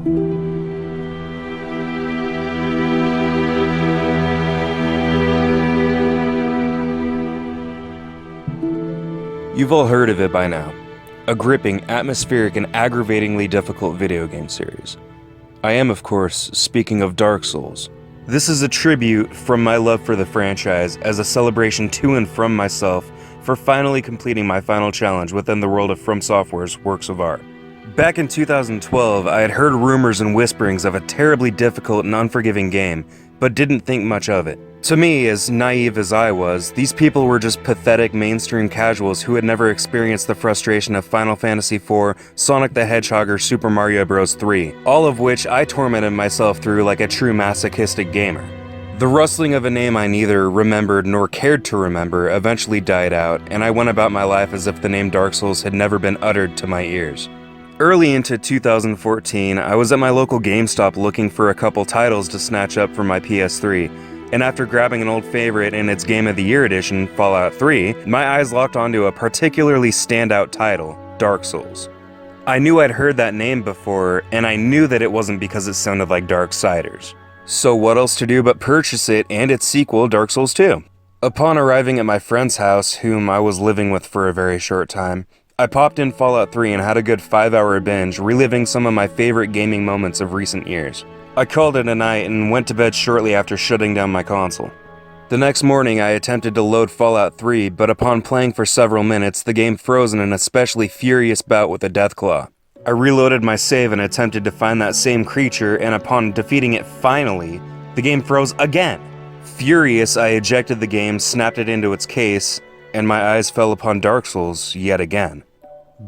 You've all heard of it by now. A gripping, atmospheric, and aggravatingly difficult video game series. I am, of course, speaking of Dark Souls. This is a tribute from my love for the franchise as a celebration to and from myself for finally completing my final challenge within the world of From Software's works of art. Back in 2012, I had heard rumors and whisperings of a terribly difficult and unforgiving game, but didn't think much of it. To me, as naive as I was, these people were just pathetic mainstream casuals who had never experienced the frustration of Final Fantasy IV, Sonic the Hedgehog, or Super Mario Bros. 3, all of which I tormented myself through like a true masochistic gamer. The rustling of a name I neither remembered nor cared to remember eventually died out, and I went about my life as if the name Dark Souls had never been uttered to my ears. Early into 2014, I was at my local GameStop looking for a couple titles to snatch up for my PS3, and after grabbing an old favorite in its Game of the Year edition, Fallout 3, my eyes locked onto a particularly standout title, Dark Souls. I knew I'd heard that name before, and I knew that it wasn't because it sounded like Darksiders. So what else to do but purchase it and its sequel, Dark Souls 2? Upon arriving at my friend's house, whom I was living with for a very short time, I popped in Fallout 3 and had a good 5-hour binge, reliving some of my favorite gaming moments of recent years. I called it a night and went to bed shortly after shutting down my console. The next morning I attempted to load Fallout 3, but upon playing for several minutes, the game froze in an especially furious bout with a Deathclaw. I reloaded my save and attempted to find that same creature, and upon defeating it finally, the game froze again. Furious, I ejected the game, snapped it into its case, and my eyes fell upon Dark Souls yet again.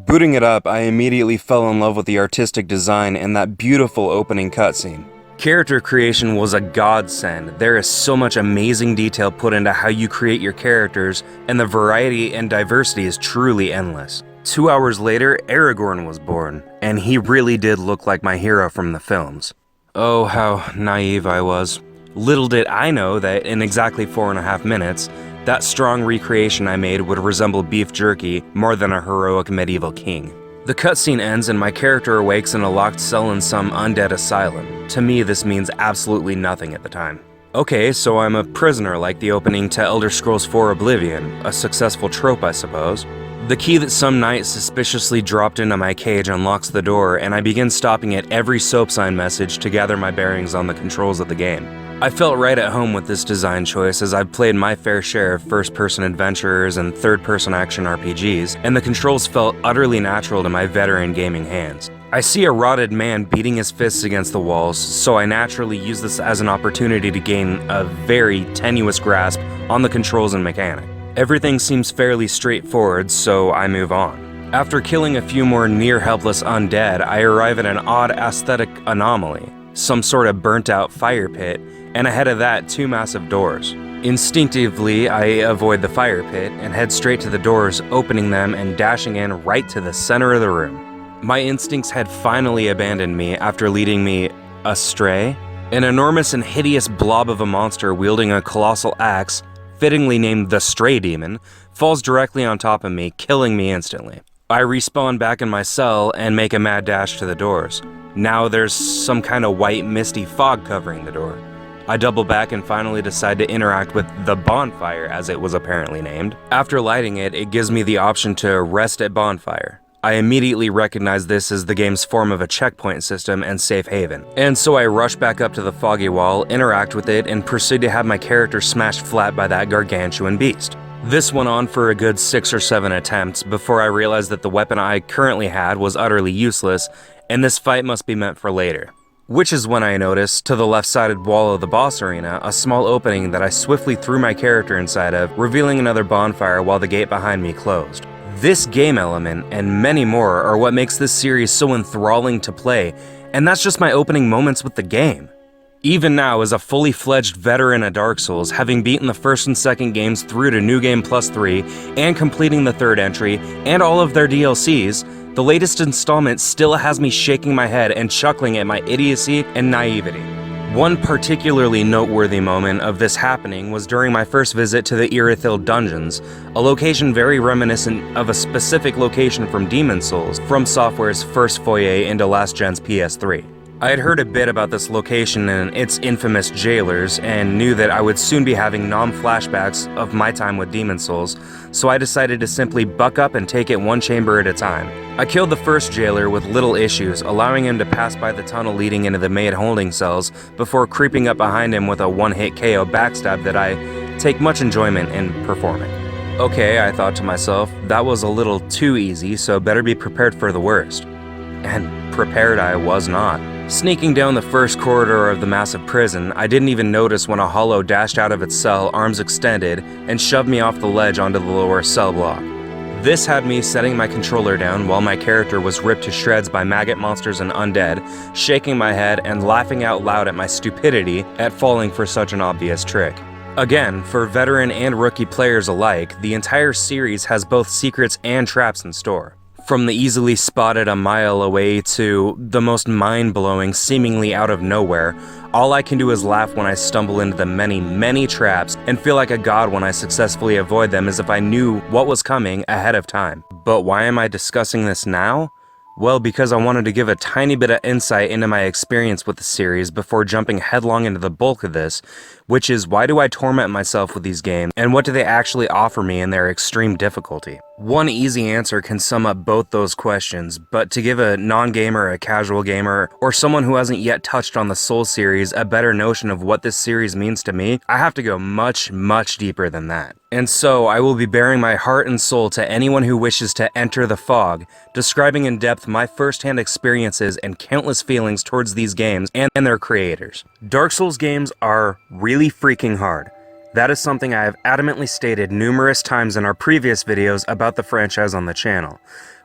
Booting it up, I immediately fell in love with the artistic design and that beautiful opening cutscene. Character creation was a godsend. There is so much amazing detail put into how you create your characters, and the variety and diversity is truly endless. 2 hours later, Aragorn was born, and he really did look like my hero from the films. Oh, how naive I was. Little did I know that in exactly 4.5 minutes, that strong recreation I made would resemble beef jerky more than a heroic medieval king. The cutscene ends and my character awakes in a locked cell in some undead asylum. To me, this means absolutely nothing at the time. Okay, so I'm a prisoner like the opening to Elder Scrolls IV Oblivion, a successful trope I suppose. The key that some knight suspiciously dropped into my cage unlocks the door, and I begin stopping at every soap sign message to gather my bearings on the controls of the game. I felt right at home with this design choice as I've played my fair share of first-person adventurers and third-person action RPGs, and the controls felt utterly natural to my veteran gaming hands. I see a rotted man beating his fists against the walls, so I naturally use this as an opportunity to gain a very tenuous grasp on the controls and mechanic. Everything seems fairly straightforward, so I move on. After killing a few more near-helpless undead, I arrive at an odd aesthetic anomaly, some sort of burnt-out fire pit, and ahead of that, 2 massive doors. Instinctively, I avoid the fire pit and head straight to the doors, opening them and dashing in right to the center of the room. My instincts had finally abandoned me after leading me astray. An enormous and hideous blob of a monster wielding a colossal axe, fittingly named the Stray Demon, falls directly on top of me, killing me instantly. I respawn back in my cell and make a mad dash to the doors. Now there's some kind of white misty fog covering the door. I double back and finally decide to interact with the bonfire, as it was apparently named. After lighting it, it gives me the option to rest at bonfire. I immediately recognize this as the game's form of a checkpoint system and safe haven. And so I rush back up to the foggy wall, interact with it, and proceed to have my character smashed flat by that gargantuan beast. This went on for a good 6 or 7 attempts before I realized that the weapon I currently had was utterly useless, and this fight must be meant for later. Which is when I noticed, to the left-sided wall of the boss arena, a small opening that I swiftly threw my character inside of, revealing another bonfire while the gate behind me closed. This game element, and many more, are what makes this series so enthralling to play, and that's just my opening moments with the game. Even now, as a fully fledged veteran of Dark Souls, having beaten the first and second games through to New Game Plus 3, and completing the third entry, and all of their DLCs, the latest installment still has me shaking my head and chuckling at my idiocy and naivety. One particularly noteworthy moment of this happening was during my first visit to the Irithyll Dungeons, a location very reminiscent of a specific location from Demon Souls, From Software's first foyer into last gen's PS3. I had heard a bit about this location and its infamous jailers, and knew that I would soon be having flashbacks of my time with Demon Souls, so I decided to simply buck up and take it one chamber at a time. I killed the first jailer with little issues, allowing him to pass by the tunnel leading into the maid holding cells before creeping up behind him with a one-hit KO backstab that I take much enjoyment in performing. Okay, I thought to myself, that was a little too easy, so better be prepared for the worst. And prepared I was not. Sneaking down the first corridor of the massive prison, I didn't even notice when a hollow dashed out of its cell, arms extended, and shoved me off the ledge onto the lower cell block. This had me setting my controller down while my character was ripped to shreds by maggot monsters and undead, shaking my head and laughing out loud at my stupidity at falling for such an obvious trick. Again, for veteran and rookie players alike, the entire series has both secrets and traps in store. From the easily spotted a mile away to the most mind-blowing, seemingly out of nowhere, all I can do is laugh when I stumble into the many, many traps and feel like a god when I successfully avoid them as if I knew what was coming ahead of time. But why am I discussing this now? Well, because I wanted to give a tiny bit of insight into my experience with the series before jumping headlong into the bulk of this, which is why do I torment myself with these games, and what do they actually offer me in their extreme difficulty? One easy answer can sum up both those questions, but to give a non-gamer, a casual gamer, or someone who hasn't yet touched on the Souls series a better notion of what this series means to me, I have to go much, much deeper than that. And so, I will be bearing my heart and soul to anyone who wishes to enter the fog, describing in depth my first-hand experiences and countless feelings towards these games and their creators. Dark Souls games are really freaking hard. That is something I have adamantly stated numerous times in our previous videos about the franchise on the channel.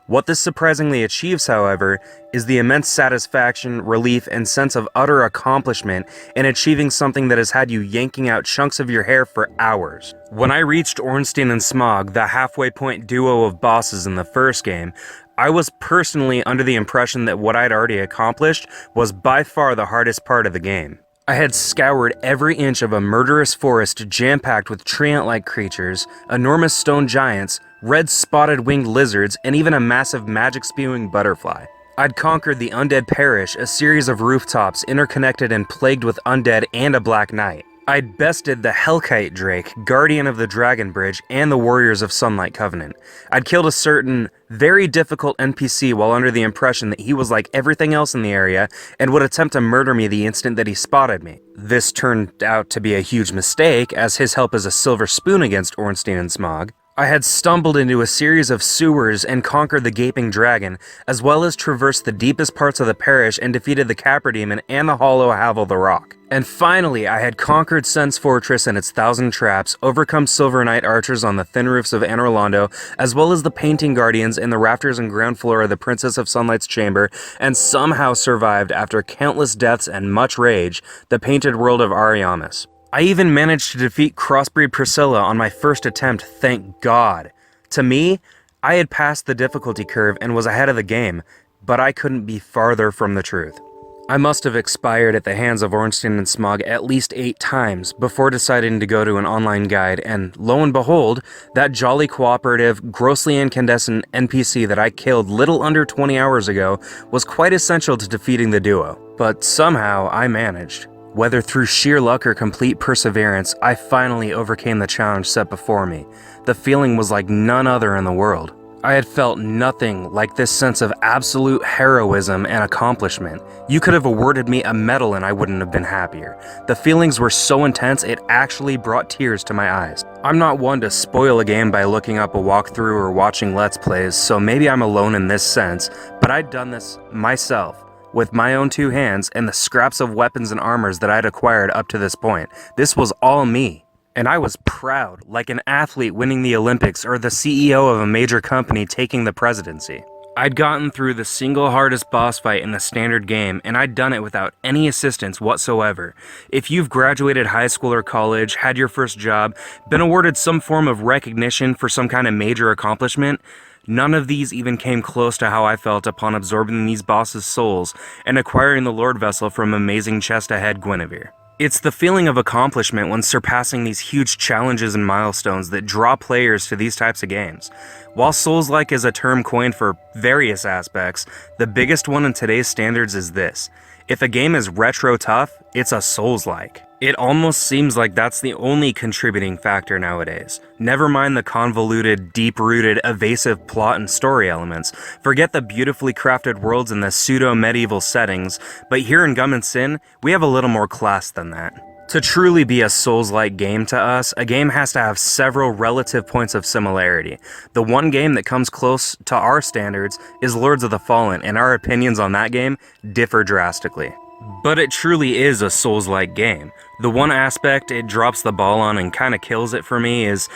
What this surprisingly achieves, however, is the immense satisfaction, relief, and sense of utter accomplishment in achieving something that has had you yanking out chunks of your hair for hours. When I reached Ornstein and Smog, the halfway point duo of bosses in the first game, I was personally under the impression that what I'd already accomplished was by far the hardest part of the game. I had scoured every inch of a murderous forest jam-packed with treant-like creatures, enormous stone giants, red spotted winged lizards, and even a massive magic-spewing butterfly. I'd conquered the Undead Parish, a series of rooftops interconnected and plagued with undead and a black knight. I'd bested the Hellkite Drake, guardian of the Dragon Bridge, and the warriors of Sunlight Covenant. I'd killed a certain, very difficult NPC while under the impression that he was like everything else in the area and would attempt to murder me the instant that he spotted me. This turned out to be a huge mistake, as his help is a silver spoon against Ornstein and Smog. I had stumbled into a series of sewers and conquered the Gaping Dragon, as well as traversed the deepest parts of the parish and defeated the Capra Demon and the Hollow Havel the Rock. And finally, I had conquered Sen's Fortress and its 1,000 traps, overcome Silver Knight archers on the thin roofs of Anor Londo, as well as the Painting Guardians in the rafters and ground floor of the Princess of Sunlight's chamber, and somehow survived, after countless deaths and much rage, the Painted World of Ariamis. I even managed to defeat Crossbreed Priscilla on my first attempt, thank God. To me, I had passed the difficulty curve and was ahead of the game, but I couldn't be farther from the truth. I must have expired at the hands of Ornstein and Smog at least 8 times before deciding to go to an online guide, and lo and behold, that jolly cooperative, grossly incandescent NPC that I killed little under 20 hours ago was quite essential to defeating the duo. But somehow I managed. Whether through sheer luck or complete perseverance, I finally overcame the challenge set before me. The feeling was like none other in the world. I had felt nothing like this sense of absolute heroism and accomplishment. You could have awarded me a medal and I wouldn't have been happier. The feelings were so intense it actually brought tears to my eyes. I'm not one to spoil a game by looking up a walkthrough or watching Let's Plays, so maybe I'm alone in this sense, but I'd done this myself, with my own 2 hands and the scraps of weapons and armors that I'd acquired up to this point. This was all me. And I was proud, like an athlete winning the Olympics or the CEO of a major company taking the presidency. I'd gotten through the single hardest boss fight in the standard game, and I'd done it without any assistance whatsoever. If you've graduated high school or college, had your first job, been awarded some form of recognition for some kind of major accomplishment, none of these even came close to how I felt upon absorbing these bosses' souls and acquiring the Lord Vessel from amazing chest-ahead Guinevere. It's the feeling of accomplishment when surpassing these huge challenges and milestones that draw players to these types of games. While Souls-like is a term coined for various aspects, the biggest one in today's standards is this: if a game is retro tough, it's a Souls-like. It almost seems like that's the only contributing factor nowadays. Never mind the convoluted, deep-rooted, evasive plot and story elements. Forget the beautifully crafted worlds and the pseudo-medieval settings, but here in Gum Syn, we have a little more class than that. To truly be a Souls-like game to us, a game has to have several relative points of similarity. The one game that comes close to our standards is Lords of the Fallen, and our opinions on that game differ drastically. But it truly is a Souls-like game. The one aspect it drops the ball on and kind of kills it for me is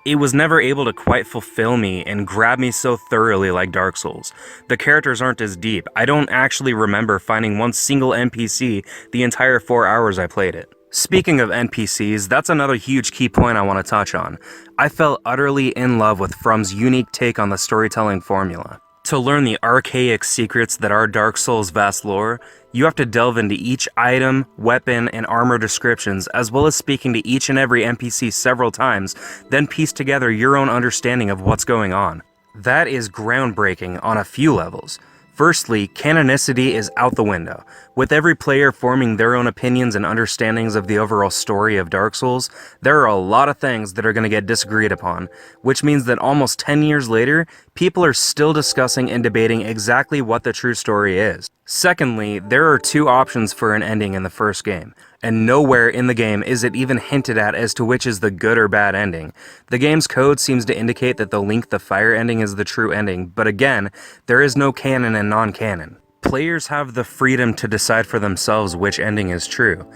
it was never able to quite fulfill me and grab me so thoroughly like Dark Souls. The characters aren't as deep. I don't actually remember finding one single NPC the entire 4 hours I played it. Speaking of NPCs, that's another huge key point I want to touch on. I fell utterly in love with From's unique take on the storytelling formula. To learn the archaic secrets that are Dark Souls' vast lore, you have to delve into each item, weapon, and armor descriptions, as well as speaking to each and every NPC several times, then piece together your own understanding of what's going on. That is groundbreaking on a few levels. Firstly, canonicity is out the window. With every player forming their own opinions and understandings of the overall story of Dark Souls, there are a lot of things that are going to get disagreed upon, which means that almost 10 years later, people are still discussing and debating exactly what the true story is. Secondly, there are two options for an ending in the first game, and nowhere in the game is it even hinted at as to which is the good or bad ending. The game's code seems to indicate that the Link the Fire ending is the true ending, but again, there is no canon and non-canon. Players have the freedom to decide for themselves which ending is true,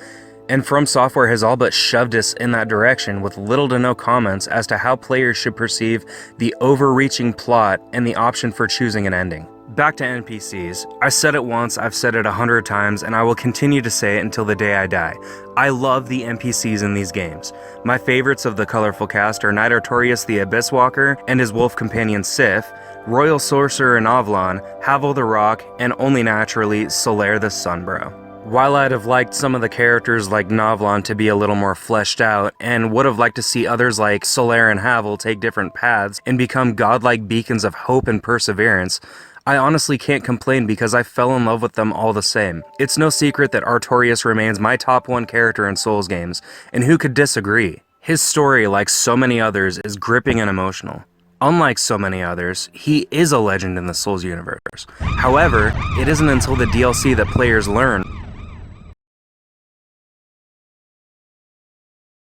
and From Software has all but shoved us in that direction with little to no comments as to how players should perceive the overreaching plot and the option for choosing an ending. Back to NPCs. I said it once, I've said it 100 times, and I will continue to say it until the day I die. I love the NPCs in these games. My favorites of the colorful cast are Knight Artorias the Abyss Walker and his wolf companion Sif, Royal Sorcerer Novlon, Havel the Rock, and only naturally, Solaire the Sunbrow. While I'd have liked some of the characters like Novlon to be a little more fleshed out, and would have liked to see others like Solaire and Havel take different paths and become godlike beacons of hope and perseverance, I honestly can't complain because I fell in love with them all the same. It's no secret that Artorias remains my top 1 character in Souls games, and who could disagree? His story, like so many others, is gripping and emotional. Unlike so many others, he is a legend in the Souls universe. However, it isn't until the DLC that players learn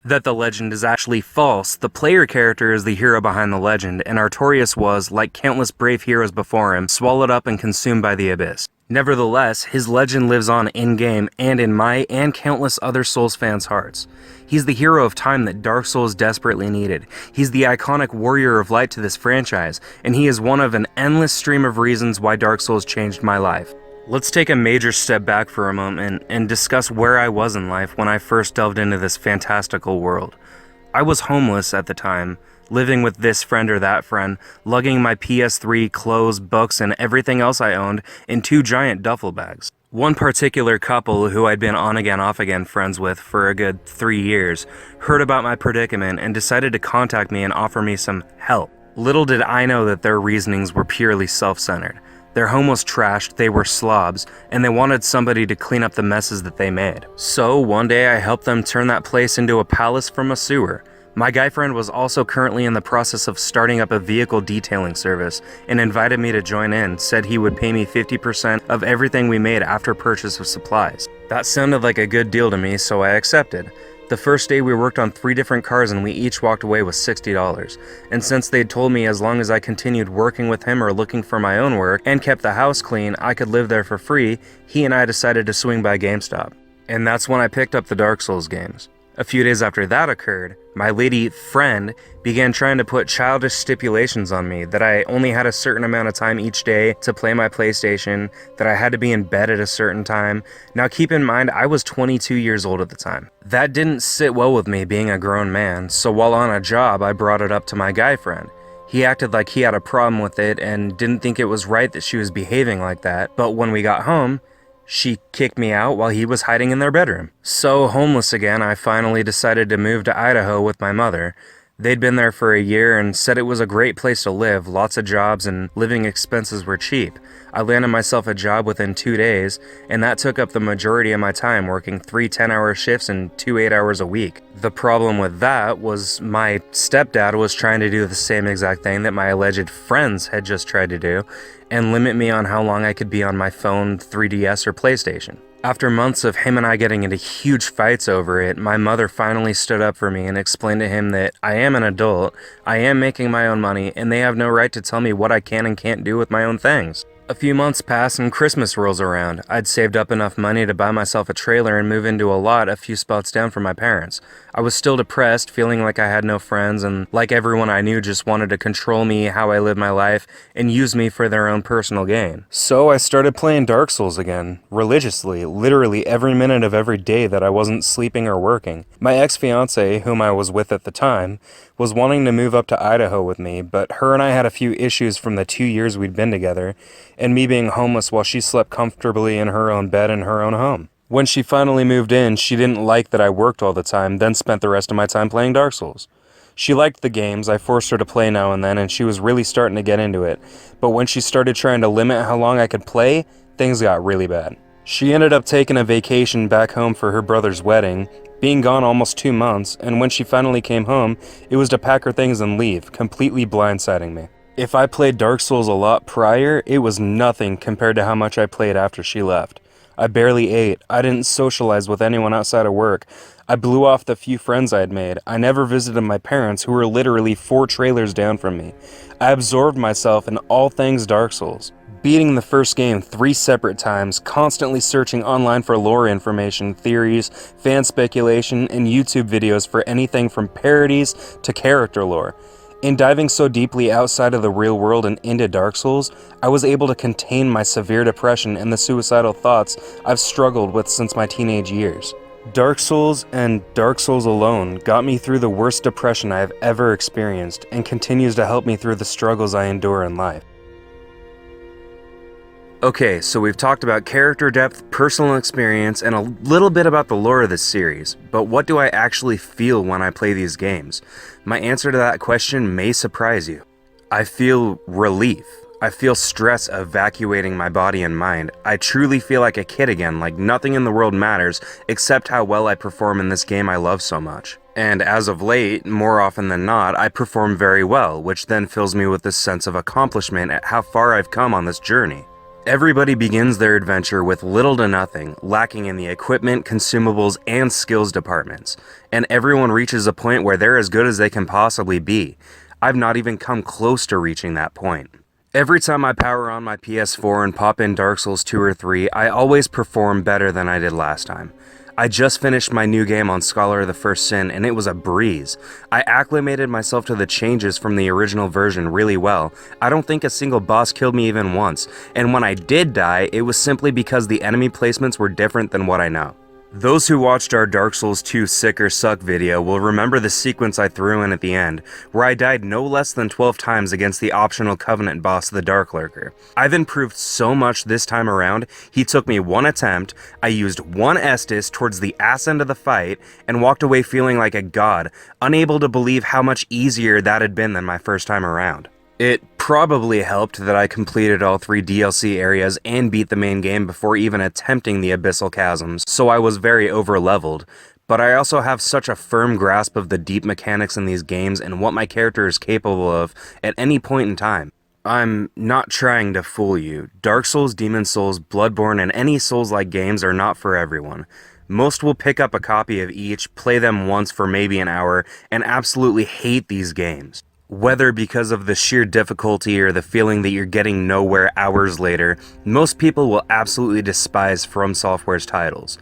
that the legend is actually false. The player character is the hero behind the legend, and Artorias was, like countless brave heroes before him, swallowed up and consumed by the abyss. Nevertheless, his legend lives on in-game and in my and countless other Souls fans' hearts. He's the hero of time that Dark Souls desperately needed. He's the iconic warrior of light to this franchise, and he is one of an endless stream of reasons why Dark Souls changed my life. Let's take a major step back for a moment and discuss where I was in life when I first delved into this fantastical world. I was homeless at the time, living with this friend or that friend, lugging my PS3, clothes, books, and everything else I owned in 2 giant duffel bags. One particular couple who I'd been on-again, off-again friends with for a good 3 years heard about my predicament and decided to contact me and offer me some help. Little did I know that their reasonings were purely self-centered. Their home was trashed, they were slobs, and they wanted somebody to clean up the messes that they made. So one day I helped them turn that place into a palace from a sewer. My guy friend was also currently in the process of starting up a vehicle detailing service and invited me to join in, said he would pay me 50% of everything we made after purchase of supplies. That sounded like a good deal to me, so I accepted. The first day we worked on 3 different cars and we each walked away with $60. And since they'd told me as long as I continued working with him or looking for my own work and kept the house clean, I could live there for free, he and I decided to swing by GameStop. And that's when I picked up the Dark Souls games. A few days after that occurred, my lady friend began trying to put childish stipulations on me that I only had a certain amount of time each day to play my PlayStation, that I had to be in bed at a certain time. Now keep in mind, I was 22 years old at the time. That didn't sit well with me being a grown man, so while on a job, I brought it up to my guy friend. He acted like he had a problem with it and didn't think it was right that she was behaving like that, but when we got home, She kicked me out while he was hiding in their bedroom. So homeless again, I finally decided to move to Idaho with my mother. They'd been there for a year and said it was a great place to live, lots of jobs, and living expenses were cheap. I landed myself a job within 2 days, and that took up the majority of my time, working 3 10-hour shifts and 2 8-hours a week. The problem with that was my stepdad was trying to do the same exact thing that my alleged friends had just tried to do, and limit me on how long I could be on my phone, 3DS, or PlayStation. After months of him and I getting into huge fights over it, my mother finally stood up for me and explained to him that I am an adult, I am making my own money, and they have no right to tell me what I can and can't do with my own things. A few months pass and Christmas rolls around. I'd saved up enough money to buy myself a trailer and move into a lot a few spots down from my parents. I was still depressed, feeling like I had no friends, and like everyone I knew just wanted to control me, how I lived my life, and use me for their own personal gain. So I started playing Dark Souls again, religiously, literally every minute of every day that I wasn't sleeping or working. My ex-fiancée, whom I was with at the time, was wanting to move up to Idaho with me, but her and I had a few issues from the 2 years we'd been together, and me being homeless while she slept comfortably in her own bed in her own home. When she finally moved in, she didn't like that I worked all the time, then spent the rest of my time playing Dark Souls. She liked the games, I forced her to play now and then, and she was really starting to get into it, but when she started trying to limit how long I could play, things got really bad. She ended up taking a vacation back home for her brother's wedding, being gone almost 2 months, and when she finally came home, it was to pack her things and leave, completely blindsiding me. If I played Dark Souls a lot prior, it was nothing compared to how much I played after she left. I barely ate, I didn't socialize with anyone outside of work, I blew off the few friends I had made, I never visited my parents who were literally 4 trailers down from me. I absorbed myself in all things Dark Souls. Beating the first game 3 separate times, constantly searching online for lore information, theories, fan speculation, and YouTube videos for anything from parodies to character lore. In diving so deeply outside of the real world and into Dark Souls, I was able to contain my severe depression and the suicidal thoughts I've struggled with since my teenage years. Dark Souls and Dark Souls alone got me through the worst depression I have ever experienced and continues to help me through the struggles I endure in life. Okay, so we've talked about character depth, personal experience, and a little bit about the lore of this series, but what do I actually feel when I play these games? My answer to that question may surprise you. I feel relief. I feel stress evacuating my body and mind. I truly feel like a kid again, like nothing in the world matters except how well I perform in this game I love so much. And as of late, more often than not, I perform very well, which then fills me with this sense of accomplishment at how far I've come on this journey. Everybody begins their adventure with little to nothing, lacking in the equipment, consumables, and skills departments, and everyone reaches a point where they're as good as they can possibly be. I've not even come close to reaching that point. Every time I power on my PS4 and pop in Dark Souls 2 or 3, I always perform better than I did last time. I just finished my new game on Scholar of the First Sin, and it was a breeze. I acclimated myself to the changes from the original version really well. I don't think a single boss killed me even once, and when I did die, it was simply because the enemy placements were different than what I know. Those who watched our Dark Souls 2 Sick or Suck video will remember the sequence I threw in at the end, where I died no less than 12 times against the optional Covenant boss, the Dark Lurker. I've improved so much this time around, he took me 1 attempt, I used 1 Estus towards the ass end of the fight, and walked away feeling like a god, unable to believe how much easier that had been than my first time around. It probably helped that I completed all 3 DLC areas and beat the main game before even attempting the Abyssal Chasms, so I was very over-leveled, but I also have such a firm grasp of the deep mechanics in these games and what my character is capable of at any point in time. I'm not trying to fool you. Dark Souls, Demon Souls, Bloodborne, and any Souls-like games are not for everyone. Most will pick up a copy of each, play them once for maybe an hour, and absolutely hate these games. Whether because of the sheer difficulty or the feeling that you're getting nowhere hours later, most people will absolutely despise From Software's titles.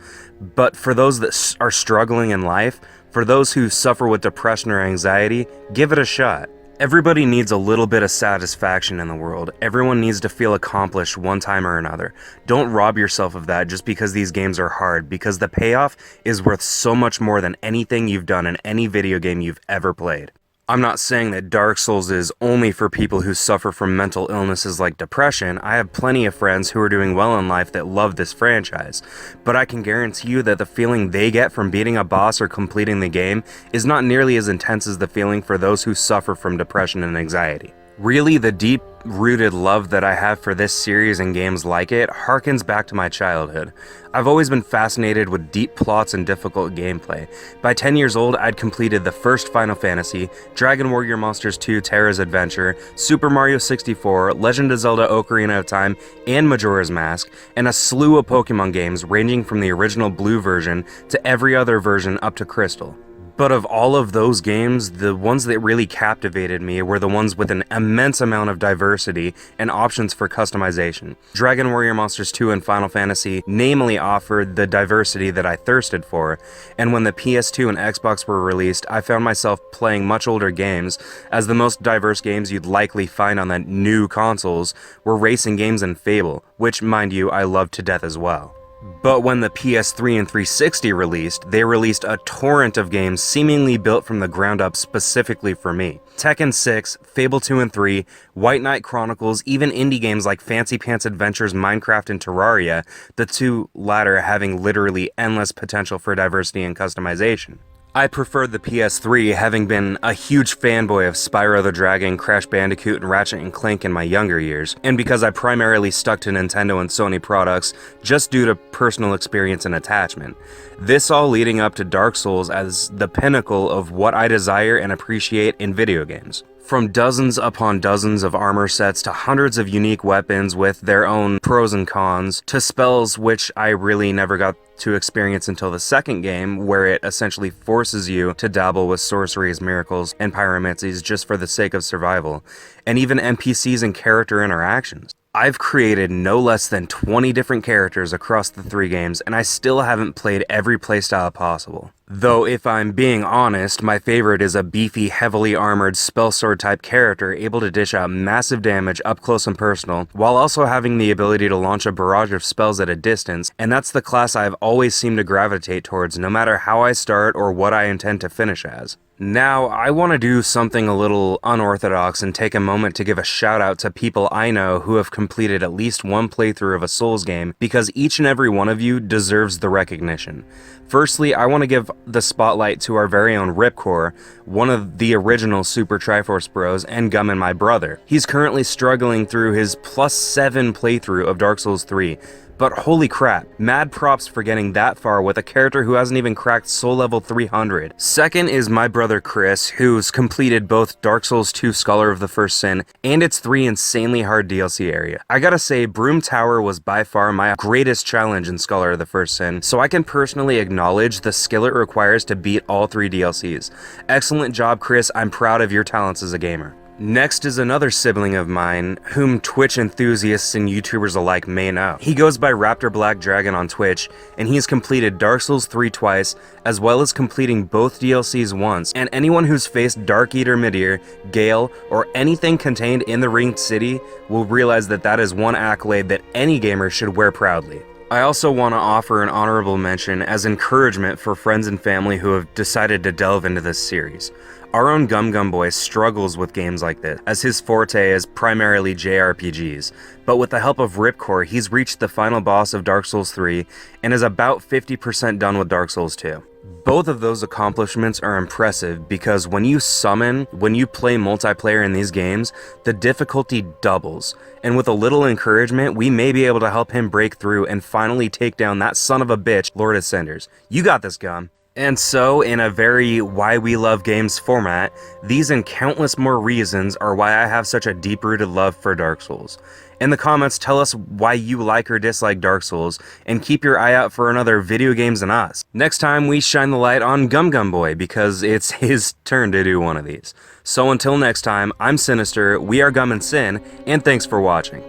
But for those that are struggling in life, for those who suffer with depression or anxiety, give it a shot. Everybody needs a little bit of satisfaction in the world. Everyone needs to feel accomplished one time or another. Don't rob yourself of that just because these games are hard, because the payoff is worth so much more than anything you've done in any video game you've ever played. I'm not saying that Dark Souls is only for people who suffer from mental illnesses like depression. I have plenty of friends who are doing well in life that love this franchise, but I can guarantee you that the feeling they get from beating a boss or completing the game is not nearly as intense as the feeling for those who suffer from depression and anxiety. Really, the deep-rooted love that I have for this series and games like it harkens back to my childhood. I've always been fascinated with deep plots and difficult gameplay. By 10 years old, I'd completed the first Final Fantasy, Dragon Warrior Monsters 2 Terra's Adventure, Super Mario 64, Legend of Zelda Ocarina of Time, and Majora's Mask, and a slew of Pokemon games ranging from the original Blue version to every other version up to Crystal. But of all of those games, the ones that really captivated me were the ones with an immense amount of diversity and options for customization. Dragon Warrior Monsters 2 and Final Fantasy namely offered the diversity that I thirsted for, and when the PS2 and Xbox were released, I found myself playing much older games, as the most diverse games you'd likely find on the new consoles were racing games and Fable, which, mind you, I loved to death as well. But when the PS3 and 360 released, they released a torrent of games seemingly built from the ground up specifically for me. Tekken 6, Fable 2 and 3, White Knight Chronicles, even indie games like Fancy Pants Adventures, Minecraft, and Terraria, the two latter having literally endless potential for diversity and customization. I preferred the PS3, having been a huge fanboy of Spyro the Dragon, Crash Bandicoot, and Ratchet & Clank in my younger years, and because I primarily stuck to Nintendo and Sony products just due to personal experience and attachment. This all leading up to Dark Souls as the pinnacle of what I desire and appreciate in video games. From dozens upon dozens of armor sets to hundreds of unique weapons with their own pros and cons, to spells which I really never got to experience until the second game, where it essentially forces you to dabble with sorceries, miracles, and pyromancies just for the sake of survival, and even NPCs and character interactions. I've created no less than 20 different characters across the three games, and I still haven't played every playstyle possible. Though if I'm being honest, my favorite is a beefy, heavily armored spell sword type character able to dish out massive damage up close and personal, while also having the ability to launch a barrage of spells at a distance, and that's the class I've always seemed to gravitate towards no matter how I start or what I intend to finish as. Now, I want to do something a little unorthodox and take a moment to give a shout out to people I know who have completed at least one playthrough of a Souls game, because each and every one of you deserves the recognition. Firstly, I want to give the spotlight to our very own Ripcore, one of the original Super Triforce bros, and Gum and my brother. He's currently struggling through his +7 playthrough of Dark Souls 3. But holy crap, mad props for getting that far with a character who hasn't even cracked soul level 300. Second is my brother Chris, who's completed both Dark Souls 2 Scholar of the First Sin and its 3 insanely hard DLC area. I gotta say, Broom Tower was by far my greatest challenge in Scholar of the First Sin, so I can personally acknowledge the skill it requires to beat all 3 DLCs. Excellent job, Chris. I'm proud of your talents as a gamer. Next is another sibling of mine, whom Twitch enthusiasts and YouTubers alike may know. He goes by Raptor Black Dragon on Twitch, and he's completed Dark Souls 3 twice, as well as completing both DLCs once, and anyone who's faced Dark Eater Midir, Gale, or anything contained in the Ringed City will realize that that is one accolade that any gamer should wear proudly. I also want to offer an honorable mention as encouragement for friends and family who have decided to delve into this series. Our own Gum Boy struggles with games like this, as his forte is primarily JRPGs, but with the help of Ripcore, he's reached the final boss of Dark Souls 3 and is about 50% done with Dark Souls 2. Both of those accomplishments are impressive because when you play multiplayer in these games, the difficulty doubles, and with a little encouragement, we may be able to help him break through and finally take down that son of a bitch, Lord Ascenders. You got this, Gum. And so, in a very why we love games format, these and countless more reasons are why I have such a deep-rooted love for Dark Souls. In the comments, tell us why you like or dislike Dark Souls, and keep your eye out for another Video Games and Us. Next time, we shine the light on Gum Boy, because it's his turn to do one of these. So until next time, I'm Synyster, we are Gum Syn, and thanks for watching.